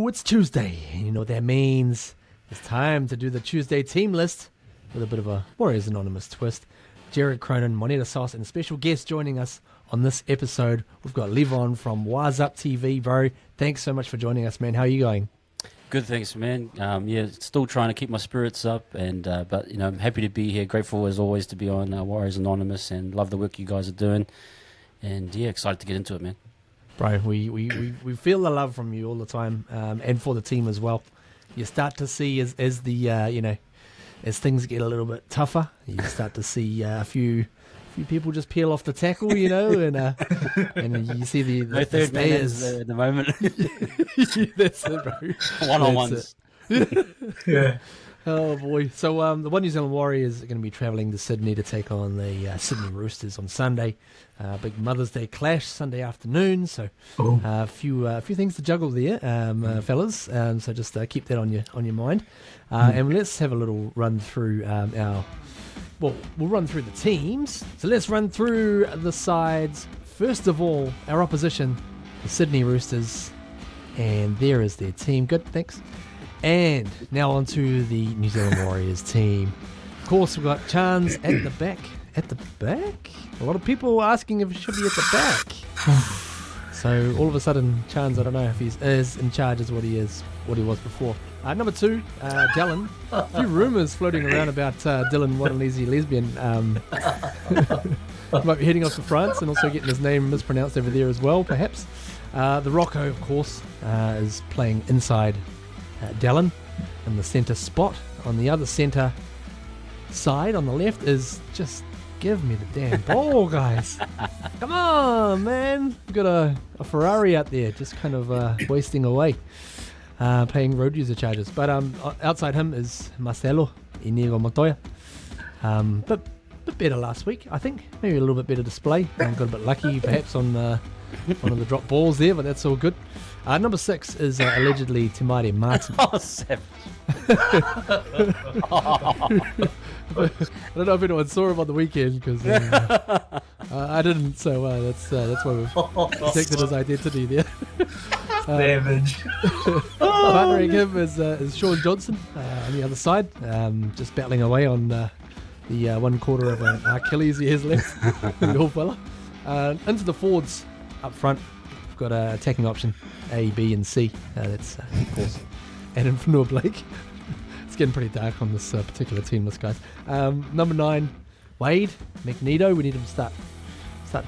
it's Tuesday. You know what that means. It's time to do the Tuesday team list with a bit of a Warriors Anonymous twist. Jared Cronin, Moneta Sauce, and special guest joining us on this episode. We've got Levon from Wise Up TV, bro. Thanks so much for joining us, man. How are you going? Good, thanks, man. Still trying to keep my spirits up, and but I'm happy to be here. Grateful as always to be on Warriors Anonymous, and love the work you guys are doing. And excited to get into it, man. Bro, we feel the love from you all the time, and for the team as well. You start to see as things get a little bit tougher, you start to see a few people just peel off the tackle, and you see the no third man at the moment. That's it, bro. One-on-ones. Yeah. Oh boy! So the One New Zealand Warriors are going to be travelling to Sydney to take on the Sydney Roosters on Sunday. Big Mother's Day clash Sunday afternoon. So a few things to juggle there, fellas. So just keep that on your mind. And let's have a little run through we'll run through the teams. So let's run through the sides. First of all, our opposition, the Sydney Roosters, and there is their team. Good, thanks. And now on to the New Zealand Warriors team. Of course, we've got Chans at the back. At the back? A lot of people asking if he should be at the back. So all of a sudden, Chans, I don't know if he's as in charge as what he was before. Number 2, Dylan. A few rumours floating around about Dylan Wadanese lesbian. Might be heading off to France and also getting his name mispronounced over there as well, perhaps. The Rocco, of course, is playing inside Dallin in the centre spot. On the other centre side, on the left, is just give me the damn ball, guys. Come on, man. We've got a Ferrari out there just kind of wasting away, paying road user charges. But outside him is Marcelo Inigo Montoya. But a bit better last week, I think. Maybe a little bit better display. Got a bit lucky perhaps on one of the drop balls there, but that's all good. Number 6 is allegedly Timari Martin. Oh, savage. I don't know if anyone saw him on the weekend because I didn't, so that's why we've detected his identity there. Savage. Partnering him is Sean Johnson on the other side, just battling away on the 1/4 of an Achilles he has left. The old fella. Into the forwards up front, we've got an attacking option A, B, and C. That's of course Adam Fanua Blake. It's getting pretty dark on this particular team list, guys. Number 9, Wade Magneto. We need him to start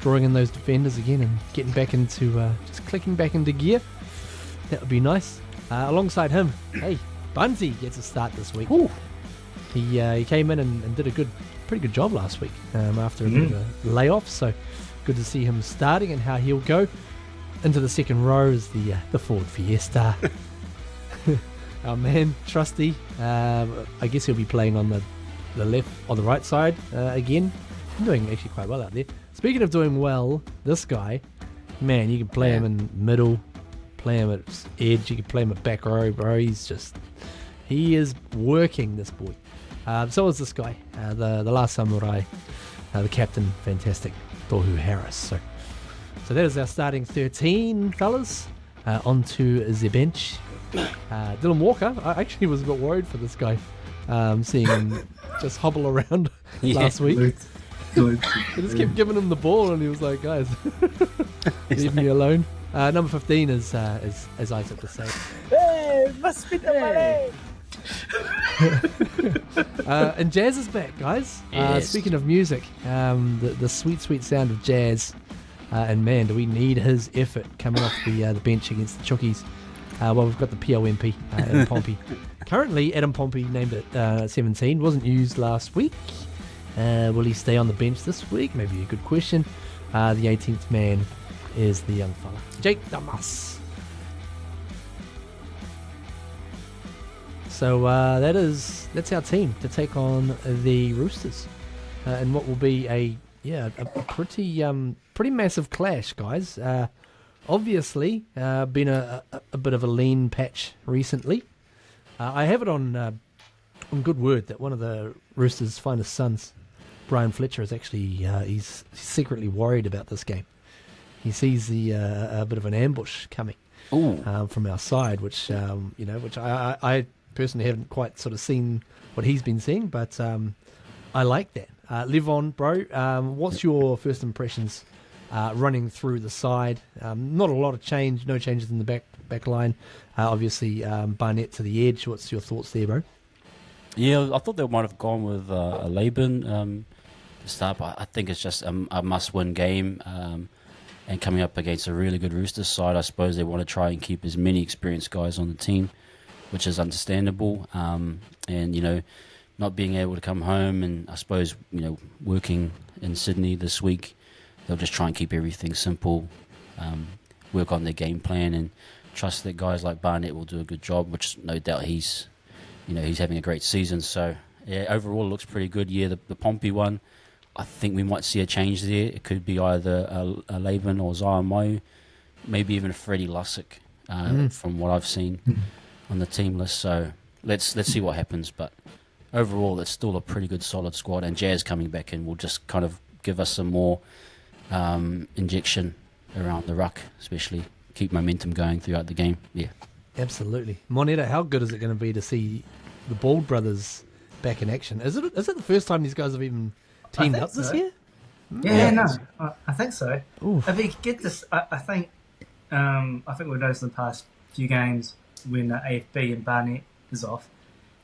drawing in those defenders again and getting back into just clicking back into gear. That would be nice. Alongside him, hey, Bunty gets a start this week. Ooh. He came in and did a pretty good job last week after a bit of a layoff. So good to see him starting and how he'll go. Into the second row is the Ford Fiesta. Our man, Trusty. I guess he'll be playing on the left or the right side again. Doing actually quite well out there. Speaking of doing well, this guy, man, you can play him in middle, play him at edge, you can play him at back row, bro. He is working, this boy. So is this guy, the last samurai, the captain, fantastic, Tohu Harris. So that is our starting 13, fellas. Onto the bench. Dylan Walker, I actually was a bit worried for this guy, seeing him just hobble around last week. I just kept giving him the ball and he was like, guys, leave me alone. Number 15 is Isaac to say. Hey, must be the money. And Jazz is back, guys. Yes. Speaking of music, the sweet sound of Jazz, and man, do we need his effort coming off the bench against the Chookies. Well, we've got the POMP, Adam Pompey. Currently, Adam Pompey named at 17, wasn't used last week. Will he stay on the bench this week? Maybe a good question. The 18th man is the young fella, Jake Damas. So that's our team to take on the Roosters, and what will be a pretty massive clash, guys. Obviously, been a bit of a lean patch recently. I have it on good word that one of the Roosters' finest sons, Brian Fletcher, is actually he's secretly worried about this game. He sees a bit of an ambush coming. Ooh. from our side, which which I personally haven't quite sort of seen what he's been seeing, but I like that. Levon, bro, what's your first impressions running through the side? Not a lot of change, no changes in the back line. Obviously, Barnett to the edge. What's your thoughts there, bro? Yeah, I thought they might have gone with a Laban to start, but I think it's just a must-win game. And coming up against a really good Roosters side, I suppose they want to try and keep as many experienced guys on the team, which is understandable. And, not being able to come home and I suppose, working in Sydney this week, they'll just try and keep everything simple, work on their game plan and trust that guys like Barnett will do a good job, which no doubt he's having a great season. So, yeah, overall it looks pretty good. Yeah, the Pompey one, I think we might see a change there. It could be either a Laban or Zion Mau, maybe even a Freddie Lussick, from what I've seen on the team list. So let's see what happens. But overall, it's still a pretty good, solid squad. And Jazz coming back in will just kind of give us some more injection around the ruck, especially keep momentum going throughout the game. Yeah, absolutely. Moneta, how good is it going to be to see the Bald brothers back in action? Is it the first time these guys have even teamed up this year? Yeah, no, I think so. Oof. If you get this, I think we've noticed in the past few games when AFB and Barnett is off,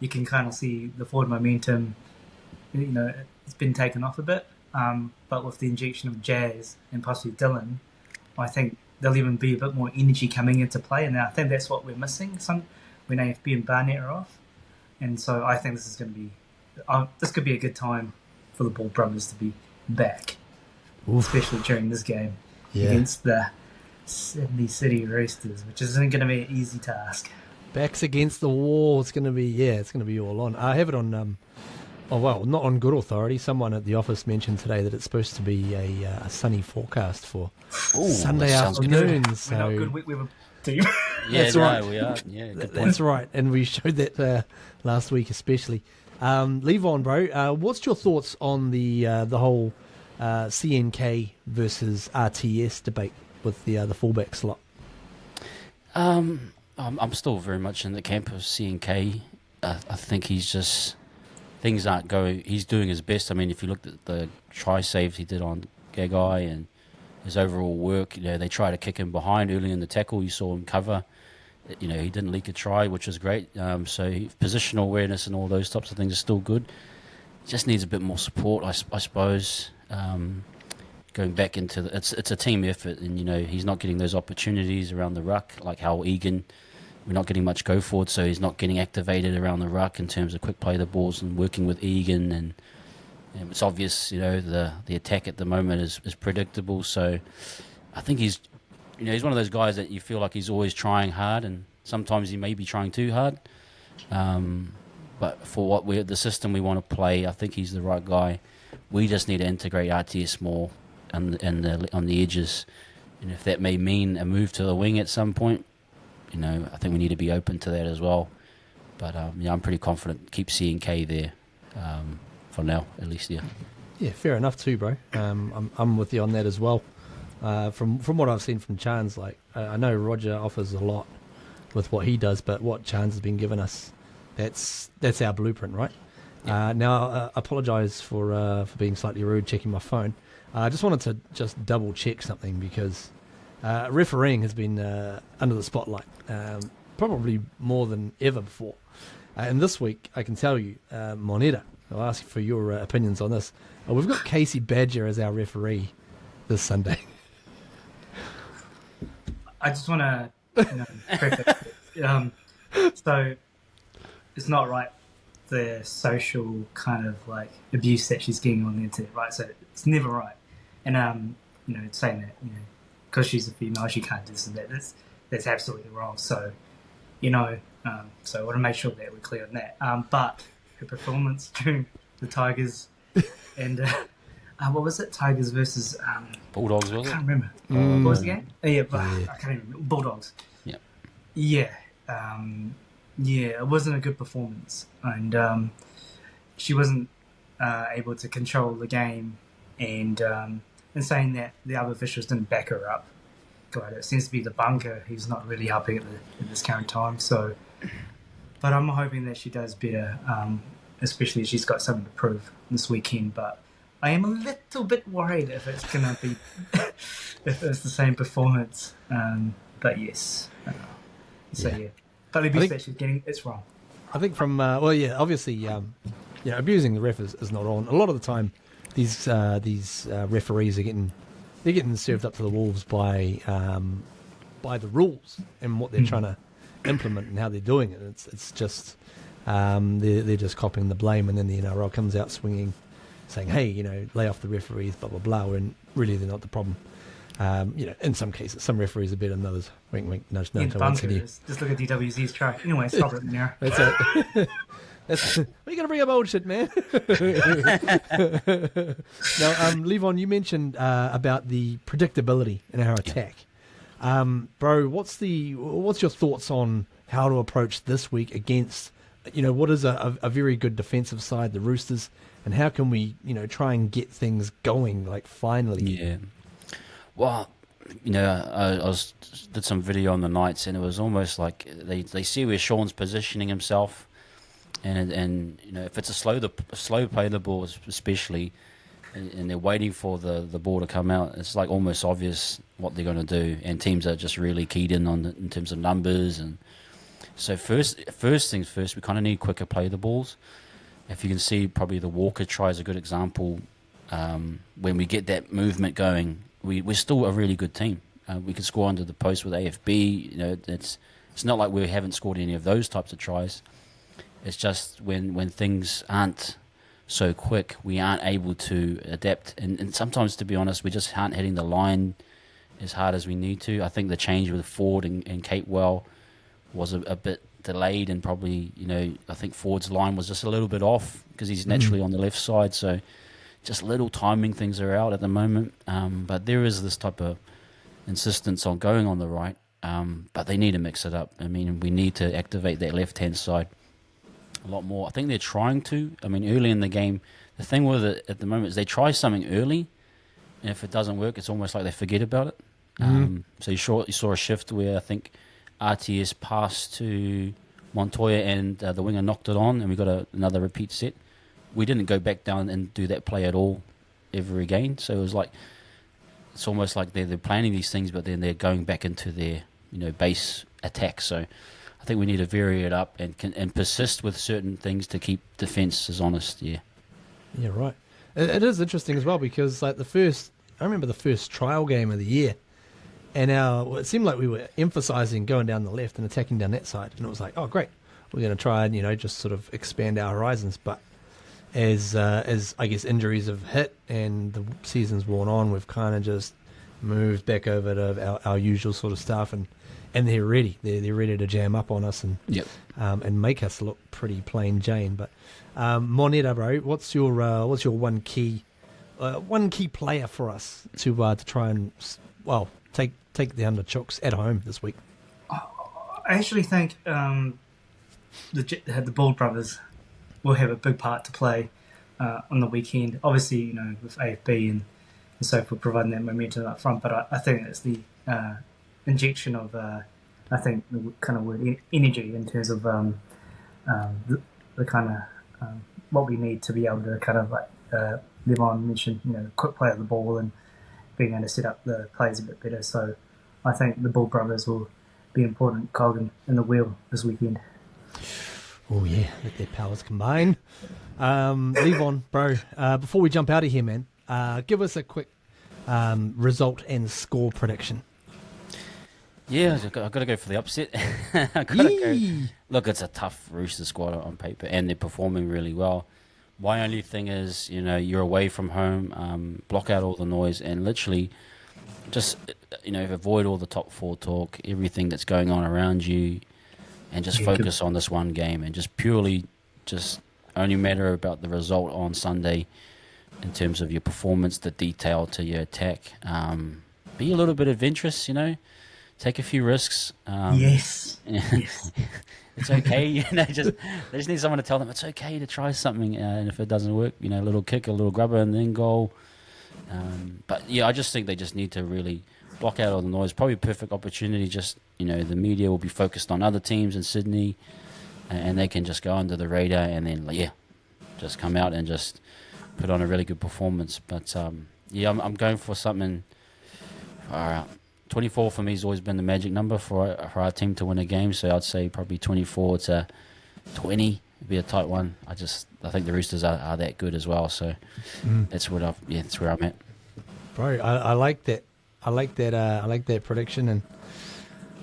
you can kind of see the forward momentum. It's been taken off a bit. But with the injection of Jazz and possibly Dylan, I think there'll even be a bit more energy coming into play, and I think that's what we're missing. When AFB and Barnett are off, and so I think this is going to be this could be a good time for the Ball brothers to be back, especially during this game against the Sydney City Roosters, which isn't going to be an easy task. Backs against the wall. It's going to be all on. I have it on. Not on good authority. Someone at the office mentioned today that it's supposed to be a sunny forecast for Sunday afternoon. So we're not good weather team. Yeah, that's right. We are. Yeah, good point. That's right, and we showed that last week especially. Levon, bro, what's your thoughts on the whole CNK versus RTS debate with the fullback slot? I'm still very much in the camp of CNK. I think he's just things aren't going. He's doing his best. I mean, if you looked at the try saves he did on Gagai and his overall work, they try to kick him behind early in the tackle. You saw him cover. He didn't leak a try, which was great. So positional awareness and all those types of things are still good. Just needs a bit more support, I suppose. Going back into it's a team effort, and he's not getting those opportunities around the ruck, like how Egan. We're not getting much go forward, so he's not getting activated around the ruck in terms of quick play the balls and working with Egan. And it's obvious, the attack at the moment is predictable. So I think he's one of those guys that you feel like he's always trying hard, and sometimes he may be trying too hard. But for the system we want to play, I think he's the right guy. We just need to integrate RTS more on the edges, and if that may mean a move to the wing at some point. I think we need to be open to that as well. But I'm pretty confident. Keep seeing K there for now, at least. Yeah. Yeah, fair enough too, bro. I'm with you on that as well. From what I've seen from Chans, I know Roger offers a lot with what he does, but what Chans has been giving us, that's our blueprint, right? Yeah. Now, I apologise for being slightly rude, checking my phone. I just wanted to just double check something because. Refereeing has been under the spotlight probably more than ever before. And this week, I can tell you, Moneta, I'll ask you for your opinions on this. We've got Casey Badger as our referee this Sunday. I just want to preface it. So it's not right, the social kind of abuse that she's getting on the internet, right? So it's never right. And, saying that, because she's a female, she can't do this and that. That's absolutely wrong. So, so I want to make sure that we're clear on that. But her performance during the Tigers and what was it? Tigers versus Bulldogs, was it? I can't remember. What was the game? I can't remember. Bulldogs. Yeah. Yeah. It wasn't a good performance, and she wasn't able to control the game, and saying that the other officials didn't back her up, God, it seems to be the bunker. He's not really helping at this current time. So, but I'm hoping that she does better, especially as she's got something to prove this weekend. But I am a little bit worried if it's going to be if it's the same performance. But yes, so yeah. But the abuse that she's getting, it's wrong. I think from obviously, abusing the ref is not on. A lot of the time, these referees are getting served up to the wolves by the rules and what they're trying to implement and how they're doing it. It's just they're just copying the blame, and then the NRL comes out swinging, saying, "Hey, lay off the referees, blah blah blah," when really they're not the problem. In some cases, some referees are better than others. Wink, wink, nudge, nudge. Just look at DWZ's track. Anyway, stop it there. That's it. We're gonna bring up old shit, man. Now, Levon, you mentioned about the predictability in our attack, bro. What's your thoughts on how to approach this week against, what is a very good defensive side, the Roosters, and how can we, try and get things going, like finally? Yeah. Well, I did some video on the Knights, and it was almost like they see where Sean's positioning himself, and if it's a slow play the ball, especially, and they're waiting for the ball to come out, it's like almost obvious what they're going to do, and teams are just really keyed in terms of numbers, and so first things first, we kind of need quicker play the balls. If you can see, probably the Walker try is a good example. When we get that movement going, we're still a really good team. We can score under the post with AFB. It's not like we haven't scored any of those types of tries. It's just when things aren't so quick, we aren't able to adapt. And sometimes, to be honest, we just aren't hitting the line as hard as we need to. I think the change with Ford and Kate Well was a bit delayed, and probably, I think Ford's line was just a little bit off because he's naturally on the left side. So just little timing things are out at the moment. But there is this type of insistence on going on the right. But they need to mix it up. I mean, we need to activate that left-hand side a lot more. I think they're trying to. I mean, early in the game, the thing with it at the moment is they try something early, and if it doesn't work, it's almost like they forget about it. So you saw a shift where I think RTS passed to Montoya and the winger knocked it on, and we got another repeat set. We didn't go back down and do that play at all ever again. So it was like, it's almost like they're planning these things, but then they're going back into their base attack. So I think we need to vary it up and persist with certain things to keep defences honest. Yeah. Yeah, right. It is interesting as well because I remember the first trial game of the year, and it seemed like we were emphasising going down the left and attacking down that side, and it was like, oh great, we're going to try and just sort of expand our horizons. But as I guess injuries have hit and the season's worn on, we've kind of just moved back over to our usual sort of stuff, and they're ready. They're ready to jam up on us and and make us look pretty plain Jane. But Moneta, bro, what's your one key player for us to try and take the Underchooks at home this week? I actually think the Bald brothers will have a big part to play on the weekend. Obviously, with AFB and so forth providing that momentum up front. But I think it's the injection of I think the kind of word energy in terms of the kind of what we need to be able to kind of like Levon mentioned, quick play of the ball and being able to set up the plays a bit better. So I think the Bull brothers will be important cog in the wheel this weekend. Oh yeah, let their powers combine. Levon, bro, before we jump out of here, man, give us a quick result and score prediction. Yeah, I've got to go for the upset. Go. Look, it's a tough Roosters squad on paper, and they're performing really well. My only thing is, you're away from home, block out all the noise, and literally just, avoid all the top four talk, everything that's going on around you, and just focus on this one game, and just purely just only matter about the result on Sunday in terms of your performance, the detail to your attack. Be a little bit adventurous, take a few risks. Yes. It's okay. They just need someone to tell them it's okay to try something, and if it doesn't work, a little kick, a little grubber, and then goal. But yeah, I just think they just need to really block out all the noise. Probably a perfect opportunity. Just the media will be focused on other teams in Sydney, and they can just go under the radar and then just come out and just put on a really good performance. But I'm going for something. 24 for me has always been the magic number for our team to win a game. So I'd say probably 24 to 20 would be a tight one. I think the Roosters are that good as well. So that's where I'm at. Bro, I like that. I like that prediction, and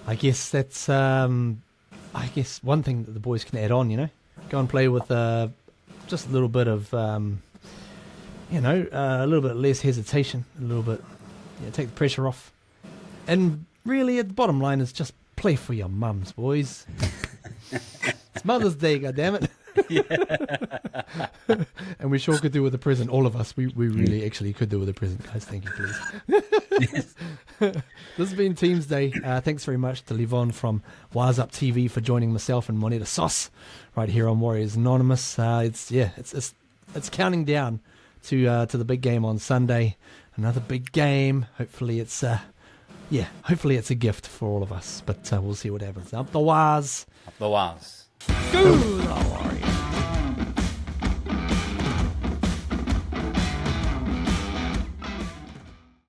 I guess that's one thing that the boys can add on. Go and play with just a little bit of a little bit less hesitation, a little bit, take the pressure off, and really at the bottom line is just play for your mums, boys. It's Mother's Day, goddammit. And we sure could do with a present, all of us. We really actually could do with a present, guys. Thank you, please. This has been Teamsday. Thanks very much to Levon from Wise Up TV for joining myself and Moneta Sauce right here on Warriors Anonymous. It's counting down to the big game on Sunday. Another big game. Hopefully it's a gift for all of us. But we'll see what happens. Up the Waz. Up the Waz. Go the Waz.